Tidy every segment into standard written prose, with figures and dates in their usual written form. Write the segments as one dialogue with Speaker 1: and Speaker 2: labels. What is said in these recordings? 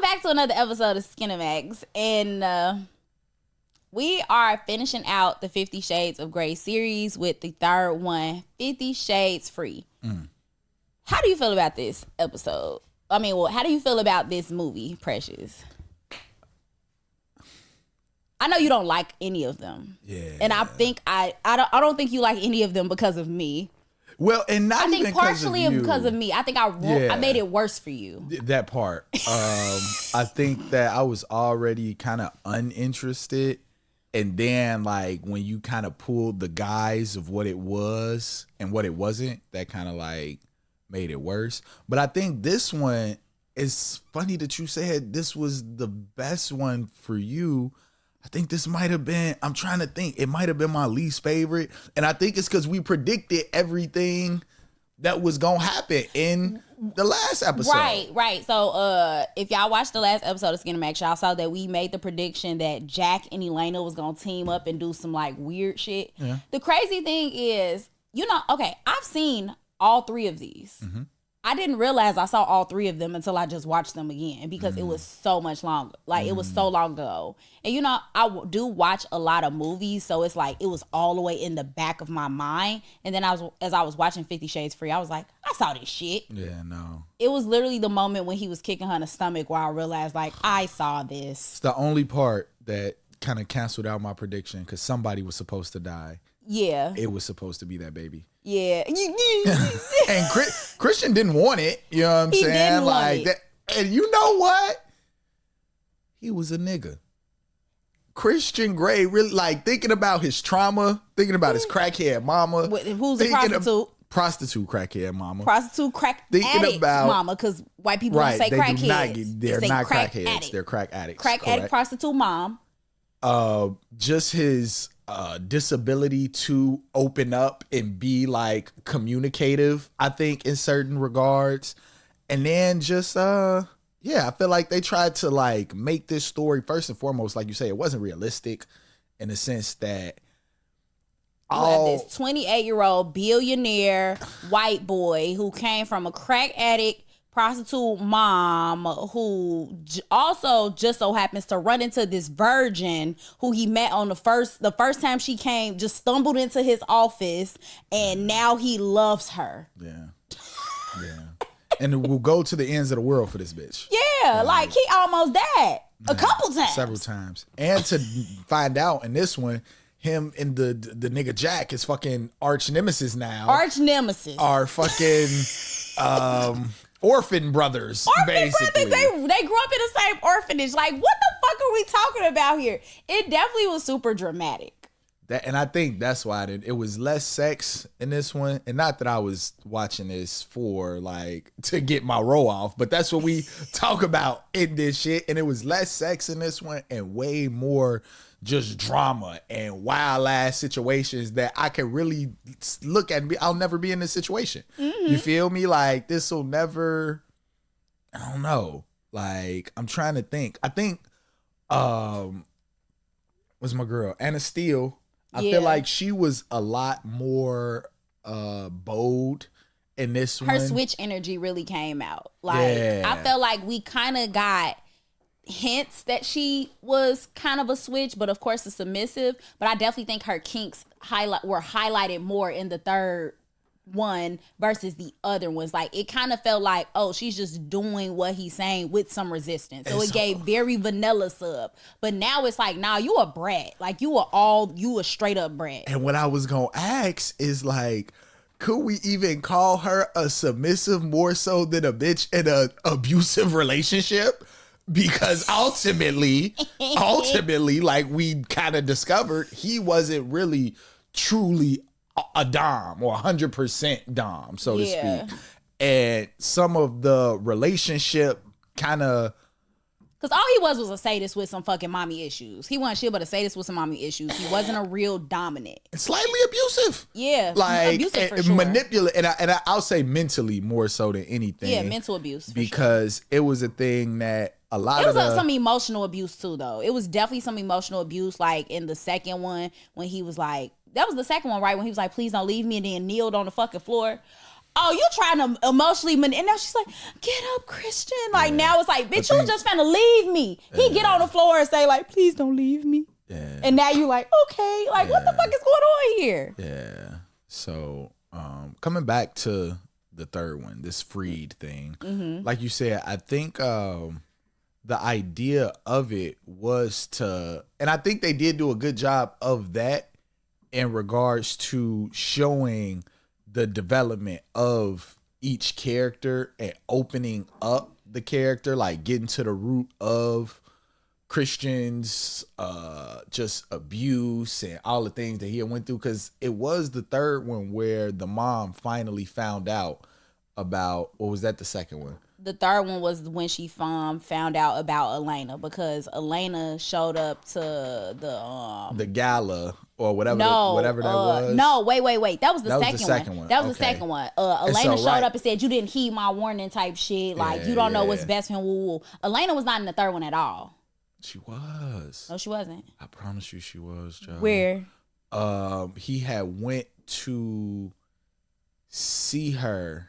Speaker 1: back to another episode of Skinemax, and we are finishing out the 50 Shades of Grey series with the third one, 50 Shades Free. How do you feel about this episode? I mean, well, how do you feel about this movie, Precious? I know you don't like any of them.
Speaker 2: Yeah.
Speaker 1: And I think I don't think you like any of them because of me.
Speaker 2: Well, and not
Speaker 1: I think
Speaker 2: even
Speaker 1: partially
Speaker 2: because
Speaker 1: of me. I think I made it worse for you.
Speaker 2: That part. I think that I was already kind of uninterested. And then, like, when you kind of pulled the guise of what it was and what it wasn't, that kind of, like, made it worse. But I think this one, it's funny that you said this was the best one for you. I think this might have been, I'm trying to think, it might have been my least favorite. And I think it's because we predicted everything that was going to happen in the last episode.
Speaker 1: Right. So if y'all watched the last episode of Skinemax, y'all saw that we made the prediction that Jack and Elena was going to team up and do some like weird shit. Yeah. The crazy thing is, okay, I've seen all three of these. Mm-hmm. I didn't realize I saw all three of them until I just watched them again because it was so much longer. Like, it was so long ago. And, I do watch a lot of movies, so it's like it was all the way in the back of my mind. And then as I was watching 50 Shades Free, I was like, I saw this shit.
Speaker 2: Yeah, no.
Speaker 1: It was literally the moment when he was kicking her in the stomach where I realized, like, I saw this.
Speaker 2: It's the only part that kind of canceled out my prediction because somebody was supposed to die.
Speaker 1: Yeah.
Speaker 2: It was supposed to be that baby.
Speaker 1: Yeah.
Speaker 2: And Christian didn't want it. You know what I'm saying?
Speaker 1: Didn't
Speaker 2: like
Speaker 1: want it.
Speaker 2: That. And you know what? He was a nigga. Christian Grey really, like, thinking about his trauma, thinking about his crackhead mama.
Speaker 1: Who's a prostitute?
Speaker 2: Prostitute crackhead mama.
Speaker 1: Prostitute crack addict mama, because white people don't say crackheads.
Speaker 2: They're not crackheads. They're crack addicts.
Speaker 1: Crack addict prostitute mom.
Speaker 2: Just his disability to open up and be like communicative, I think, in certain regards. And then just I feel like they tried to like make this story, first and foremost, like you say, it wasn't realistic in the sense that
Speaker 1: you have this 28-year-old billionaire white boy who came from a crack addict prostitute mom who also just so happens to run into this virgin who he met on the first time she came, just stumbled into his office, and now he loves her.
Speaker 2: Yeah. And we'll go to the ends of the world for this bitch.
Speaker 1: Yeah, like he almost died a couple times.
Speaker 2: Several times. And to find out in this one, him and the nigga Jack is fucking arch nemesis now.
Speaker 1: Arch nemesis.
Speaker 2: Are fucking orphan brothers, basically.
Speaker 1: Brothers, they grew up in the same orphanage. Like, what the fuck are we talking about here? It definitely was super dramatic.
Speaker 2: And I think that's why it was less sex in this one. And not that I was watching this for, like, to get my roll off, but that's what we talk about in this shit. And it was less sex in this one and way more just drama and wild ass situations that I can really look at. I'll never be in this situation. Mm-hmm. You feel me? Like, this will never, I don't know. Like, I'm trying to think. I think, was my girl, Anna Steele. I feel like she was a lot more bold in this one.
Speaker 1: Her switch energy really came out. Like, I felt like we kind of got hints that she was kind of a switch, but of course a submissive. But I definitely think her kinks were highlighted more in the third one versus the other ones. Like, it kind of felt like, oh, she's just doing what he's saying with some resistance. So it gave very vanilla sub. But now it's like, nah, you a brat. Like, you a straight up brat.
Speaker 2: And what I was gonna ask is, like, could we even call her a submissive more so than a bitch in an abusive relationship? Because ultimately, like we kind of discovered, he wasn't really truly a dom or 100% dom, so to speak. And some of the relationship kind of,
Speaker 1: because all he was a sadist with some fucking mommy issues. He wasn't shit but a sadist with some mommy issues. He wasn't a real dominant.
Speaker 2: Slightly abusive.
Speaker 1: Yeah,
Speaker 2: like
Speaker 1: abusive for sure.
Speaker 2: Manipulate, and I'll say mentally more so than anything.
Speaker 1: Yeah, mental abuse.
Speaker 2: Because it was a thing that a lot of
Speaker 1: some emotional abuse too, though. It was definitely some emotional abuse, like in the second one when he was like, that was the second one, right? When he was like, please don't leave me, and then kneeled on the fucking floor. oh, you trying to emotionally and now she's like, get up, Christian. Like now it's like, bitch, you just finna leave me. He get on the floor and say like, please don't leave me. Yeah. And now you like, okay, like what the fuck is going on here?
Speaker 2: Yeah. So coming back to the third one, this freed thing, like you said, I think the idea of it was to, and I think they did do a good job of that in regards to showing the development of each character and opening up the character, like getting to the root of Christian's just abuse and all the things that he went through. Because it was the third one where the mom finally found out about, or was that the second one?
Speaker 1: The third one was when she found out about Elena, because Elena showed up to the
Speaker 2: gala or whatever whatever that was.
Speaker 1: No, wait. That was the second one. That was the second one. Elena showed up and said, you didn't heed my warning type shit. Like, you don't know what's best for him. Woo, woo. Elena was not in the third one at all.
Speaker 2: She was.
Speaker 1: No, she wasn't.
Speaker 2: I promise you she was, Joe.
Speaker 1: Where?
Speaker 2: He had went to see her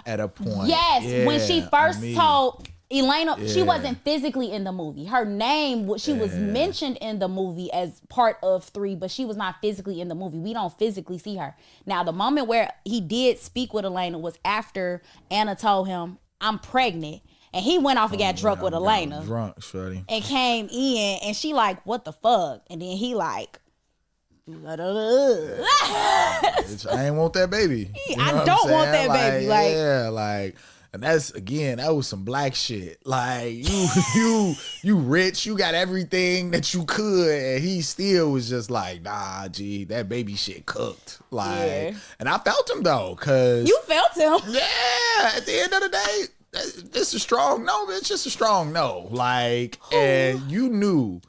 Speaker 2: at a point.
Speaker 1: Yes, when she first told Elena, she wasn't physically in the movie. Her name, she was mentioned in the movie as part of 3, but she was not physically in the movie. We don't physically see her. Now, the moment where he did speak with Elena was after Anna told him, I'm pregnant. And he went off and got drunk with Elena.
Speaker 2: Drunk, shorty.
Speaker 1: And came in, and she like, what the fuck? And then he like,
Speaker 2: I ain't want that baby.
Speaker 1: You know I don't want that baby. Like,
Speaker 2: yeah, like, and that's, again, that was some black shit. Like, you rich, you got everything that you could, and he still was just like, nah, G, that baby shit cooked. Like, and I felt him though, cause
Speaker 1: you felt him.
Speaker 2: Yeah, at the end of the day, it's a strong no, it's just a strong no. Like, and you knew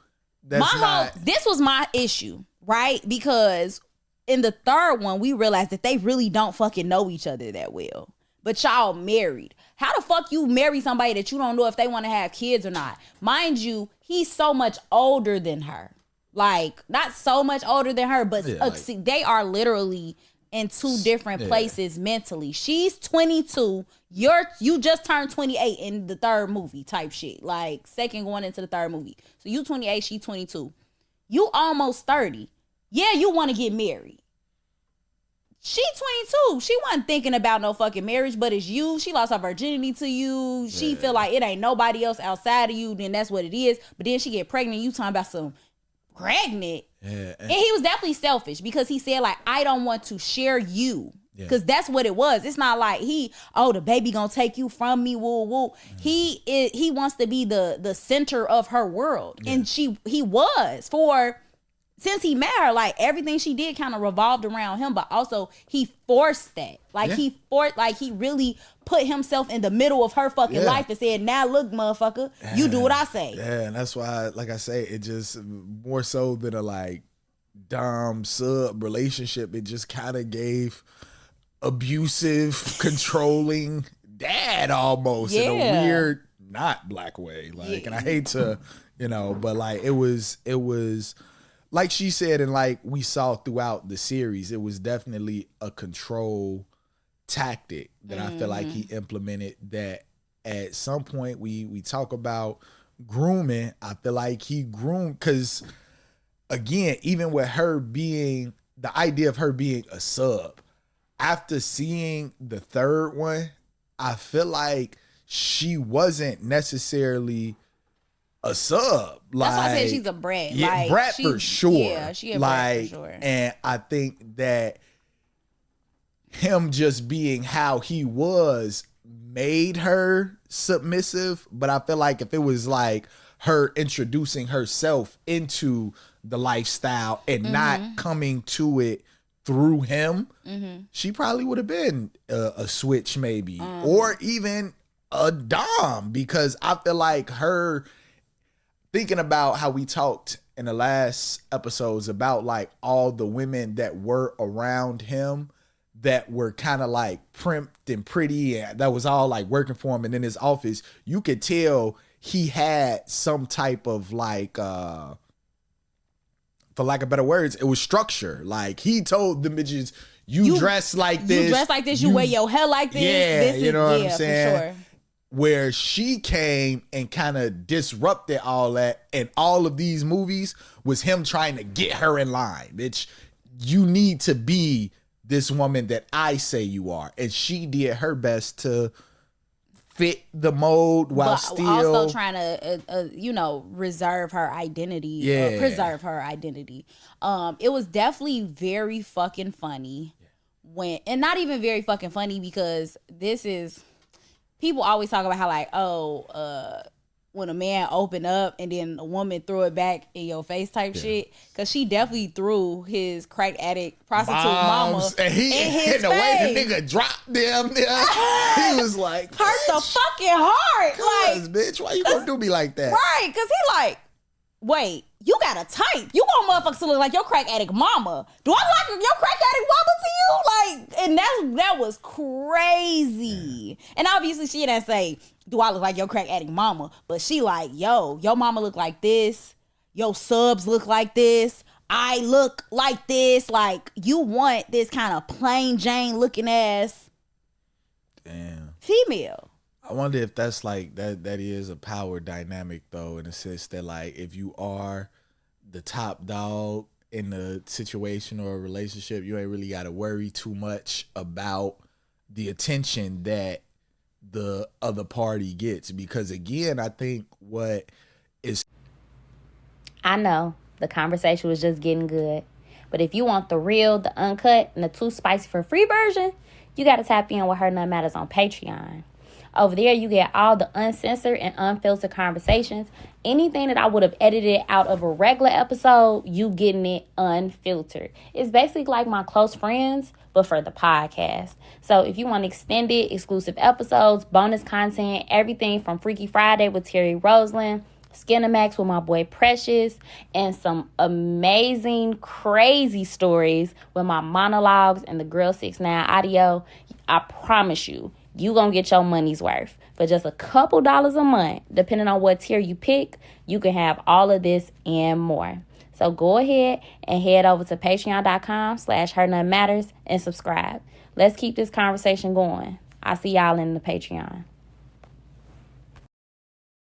Speaker 2: that's
Speaker 1: this was my issue. Right? Because in the third one, we realized that they really don't fucking know each other that well. But y'all married. How the fuck you marry somebody that you don't know if they want to have kids or not? Mind you, he's so much older than her. Like, not so much older than her, but see, they are literally in two different places mentally. She's 22. You just turned 28 in the third movie type shit. Like, second going into the third movie. So you 28, she 22. You almost 30. Yeah, you want to get married. She 22. She wasn't thinking about no fucking marriage, but it's you. She lost her virginity to you. She feel like it ain't nobody else outside of you. Then that's what it is. But then she get pregnant. You talking about some pregnant. Yeah. And he was definitely selfish because he said like, I don't want to share you. Because that's what it was. It's not like the baby gonna take you from me, woo woo. He wants to be the center of her world. And he was since he met her, like everything she did kind of revolved around him, but also he forced that. Like he really put himself in the middle of her fucking life and said, now look, motherfucker, you do what I say.
Speaker 2: Yeah, and that's why, like I say, it just more so than a like dom sub relationship, it just kind of gave abusive, controlling dad almost in a weird, not black way. Like, and I hate to, but like it was like she said, and like we saw throughout the series, it was definitely a control tactic that I feel like he implemented. That at some point we talk about grooming. I feel like he groomed, because again, even with her being, the idea of her being a sub, after seeing the third one, I feel like she wasn't necessarily a sub. Like,
Speaker 1: that's why I said she's a brat.
Speaker 2: Yeah,
Speaker 1: like,
Speaker 2: brat for sure.
Speaker 1: Yeah, she a brat for sure.
Speaker 2: And I think that him just being how he was made her submissive. But I feel like if it was like her introducing herself into the lifestyle and not coming to it through him, she probably would have been a switch maybe, or even a dom, because I feel like her, thinking about how we talked in the last episodes about like all the women that were around him that were kind of like primped and pretty, and that was all like working for him, and in his office you could tell he had some type of like for lack of better words, it was structure. Like he told the bitches, You dress like this.
Speaker 1: You dress like this. You wear your hair like this.
Speaker 2: Yeah,
Speaker 1: this
Speaker 2: you know what I'm saying?
Speaker 1: For sure.
Speaker 2: Where she came and kind of disrupted all that, and all of these movies was him trying to get her in line. Bitch, you need to be this woman that I say you are. And she did her best to fit the mold while still
Speaker 1: also trying to reserve her identity, preserve her identity. It was definitely very fucking funny and not even very fucking funny, because this is, people always talk about how like, when a man opened up and then a woman threw it back in your face type shit. Because she definitely threw his crack addict prostitute mama
Speaker 2: and he,
Speaker 1: in his
Speaker 2: the
Speaker 1: face.
Speaker 2: way the nigga dropped them, he was like,
Speaker 1: hurt the fucking heart. Like,
Speaker 2: bitch, why you gonna do me like that?
Speaker 1: Right, because he like, wait, you got a type. You want motherfuckers to look like your crack addict mama. Do I like your crack addict mama to you? Like, and that was crazy. And obviously she didn't say, do I look like your crack addict mama? But she like, yo, your mama look like this. Your subs look like this. I look like this. Like, you want this kind of plain Jane looking ass female.
Speaker 2: I wonder if that's like that is a power dynamic though, in the sense that like if you are the top dog in the situation or a relationship, you ain't really got to worry too much about the attention that the other party gets. Because again, I think what is,
Speaker 3: I know the conversation was just getting good, but if you want the real, the uncut, and the too spicy for free version, you got to tap in with Her None Matters on Patreon. Over there, you get all the uncensored and unfiltered conversations. Anything that I would have edited out of a regular episode, you getting it unfiltered. It's basically like my close friends, but for the podcast. So if you want extended, exclusive episodes, bonus content, everything from Freaky Friday with Terry Roseland, Skinemax with my boy Precious, and some amazing, crazy stories with my monologues and the Girl 6ix9ine audio, I promise you, you gonna get your money's worth. For just a couple dollars a month, depending on what tier you pick, you can have all of this and more. So go ahead and head over to patreon.com/HerNoneMatters and subscribe. Let's keep this conversation going. I'll see y'all in the Patreon.